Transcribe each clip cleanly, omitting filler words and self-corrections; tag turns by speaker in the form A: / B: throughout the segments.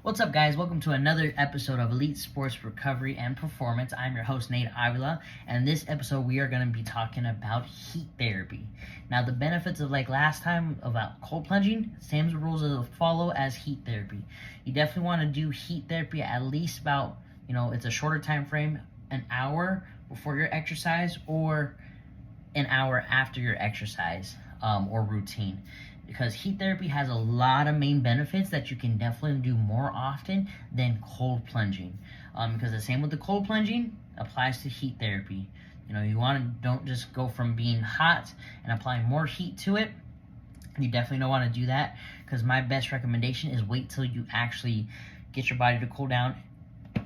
A: What's up, guys? Welcome to another episode of Elite Sports Recovery and Performance. I'm your host, Nate Avila, and in this episode, we are going to be talking about heat therapy. Now, the benefits of, like last time, about cold plunging, same rules to follow as heat therapy. You definitely want to do heat therapy at least about, it's a shorter time frame, an hour before your exercise or an hour after your exercise or routine, because heat therapy has a lot of main benefits that you can definitely do more often than cold plunging, because the same with the cold plunging applies to heat therapy. Don't just go from being hot and applying more heat to it. You definitely don't want to do that, because my best recommendation is wait till you actually get your body to cool down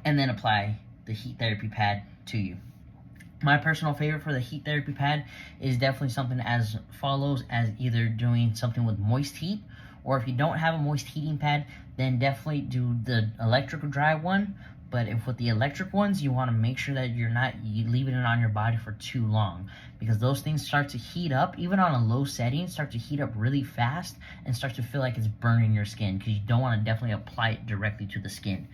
A: and then apply the heat therapy pad to you. My personal favorite for the heat therapy pad is definitely something as follows, as either doing something with moist heat, or if you don't have a moist heating pad, then definitely do the electrical drive one. But if with the electric ones, you want to make sure that you're not leaving it on your body for too long, because those things start to heat up, even on a low setting, start to heat up really fast and start to feel like it's burning your skin, because you don't want to definitely apply it directly to the skin.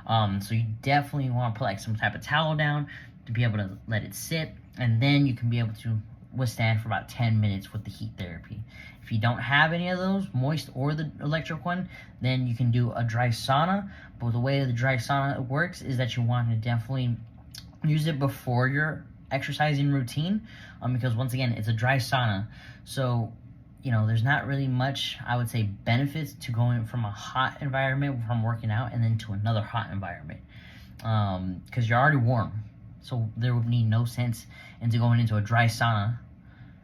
A: So you definitely want to put like some type of towel down to be able to let it sit, and then you can be able to withstand for about 10 minutes with the heat therapy. If you don't have any of those, moist or the electric one, then you can do a dry sauna. But the way the dry sauna works is that you want to definitely use it before your exercising routine, because once again, it's a dry sauna. So there's not really much, I would say, benefits to going from a hot environment from working out and then to another hot environment, because you're already warm. So there would need no sense into going into a dry sauna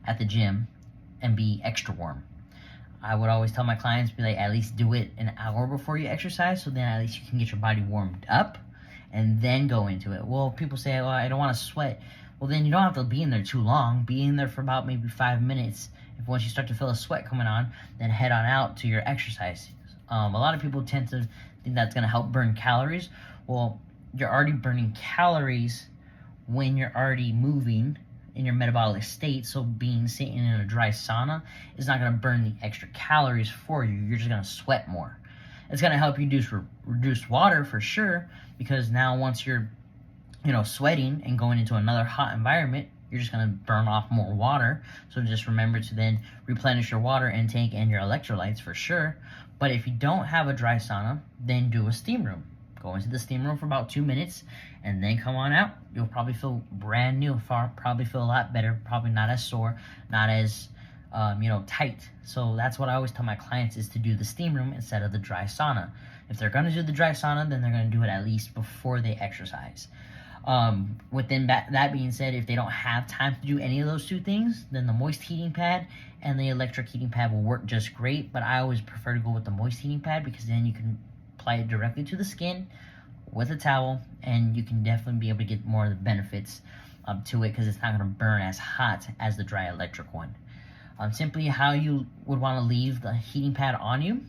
A: at the gym and be extra warm. I would always tell my clients, be like, at least do it an hour before you exercise, so then at least you can get your body warmed up and then go into it. Well, people say, well, I don't want to sweat. Well, then you don't have to be in there too long. Be in there for about maybe 5 minutes. If once you start to feel a sweat coming on, then head on out to your exercise. A lot of people tend to think that's going to help burn calories. Well, you're already burning calories when you're already moving in your metabolic state, so sitting in a dry sauna is not going to burn the extra calories for you. You're just going to sweat more. It's going to help you reduce water for sure, because now once you're sweating and going into another hot environment, you're just going to burn off more water. So just remember to then replenish your water intake and your electrolytes for sure. But if you don't have a dry sauna, then do a steam room. Go into the steam room for about 2 minutes and then come on out. You'll probably feel brand new, probably feel a lot better, probably not as sore, not as tight. So that's what I always tell my clients, is to do the steam room instead of the dry sauna. If they're going to do the dry sauna, then they're going to do it at least before they exercise. Within that being said, if they don't have time to do any of those two things, then the moist heating pad and the electric heating pad will work just great. But I always prefer to go with the moist heating pad, because then you can apply it directly to the skin with a towel, and you can definitely be able to get more of the benefits to it, because it's not going to burn as hot as the dry electric one. Simply how you would want to leave the heating pad on you,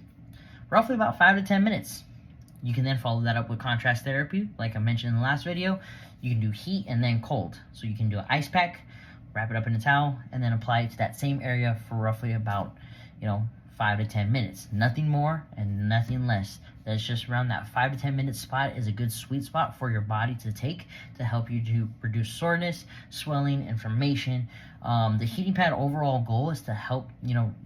A: roughly about 5 to 10 minutes. You can then follow that up with contrast therapy, like I mentioned in the last video. You can do heat and then cold. So you can do an ice pack, wrap it up in a towel, and then apply it to that same area for roughly about 5 to 10 minutes. Nothing more and nothing less. That's just around that 5 to 10 minute spot is a good sweet spot for your body to take to help you to reduce soreness, swelling, inflammation. The heating pad overall goal is to help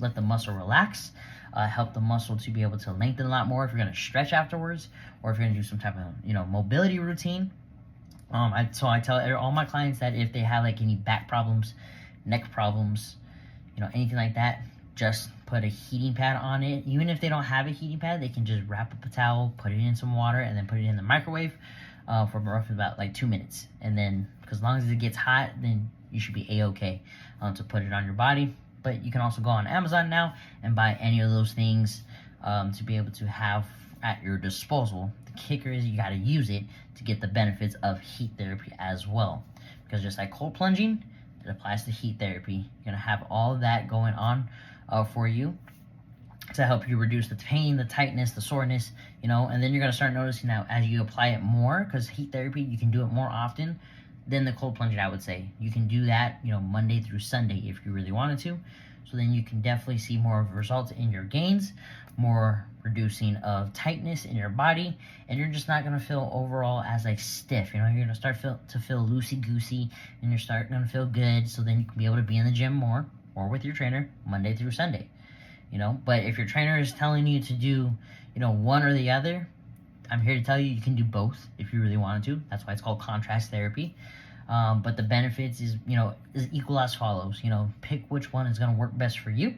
A: let the muscle relax, help the muscle to be able to lengthen a lot more if you're going to stretch afterwards, or if you're going to do some type of mobility routine. So I tell all my clients that if they have like any back problems, neck problems, anything like that, just put a heating pad on it. Even if they don't have a heating pad, they can just wrap up a towel, put it in some water, and then put it in the microwave for roughly about like 2 minutes. And then, because as long as it gets hot, then you should be a-okay to put it on your body. But you can also go on Amazon now and buy any of those things to be able to have at your disposal. The kicker is you got to use it to get the benefits of heat therapy as well, because just like cold plunging, it applies to heat therapy. You're going to have all of that going on for you to help you reduce the pain, the tightness, the soreness, and then you're going to start noticing now as you apply it more, because heat therapy, you can do it more often than the cold plunging, I would say. You can do that, Monday through Sunday if you really wanted to. So then you can definitely see more of results in your gains, more reducing of tightness in your body, and you're just not gonna feel overall as like stiff. You're gonna start to feel loosey goosey, and you're gonna feel good. So then you can be able to be in the gym more or with your trainer Monday through Sunday. But if your trainer is telling you to do, one or the other, I'm here to tell you can do both if you really wanted to. That's why it's called contrast therapy. But the benefits is equal as follows. Pick which one is going to work best for you,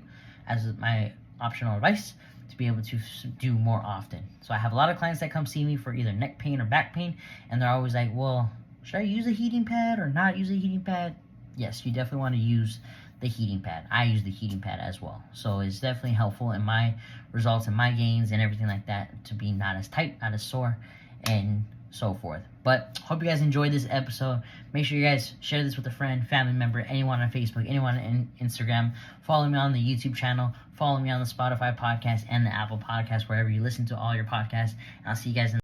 A: as my optional advice, to be able to do more often. So I have a lot of clients that come see me for either neck pain or back pain, and they're always like, well, should I use a heating pad or not use a heating pad? Yes, you definitely want to use the heating pad. I use the heating pad as well. So it's definitely helpful in my results and my gains and everything like that, to be not as tight, not as sore, and so forth. But hope you guys enjoyed this episode. Make sure you guys share this with a friend, family member, anyone on Facebook, anyone on Instagram. Follow me on the YouTube channel. Follow me on the Spotify podcast and the Apple podcast, wherever you listen to all your podcasts. And I'll see you guys in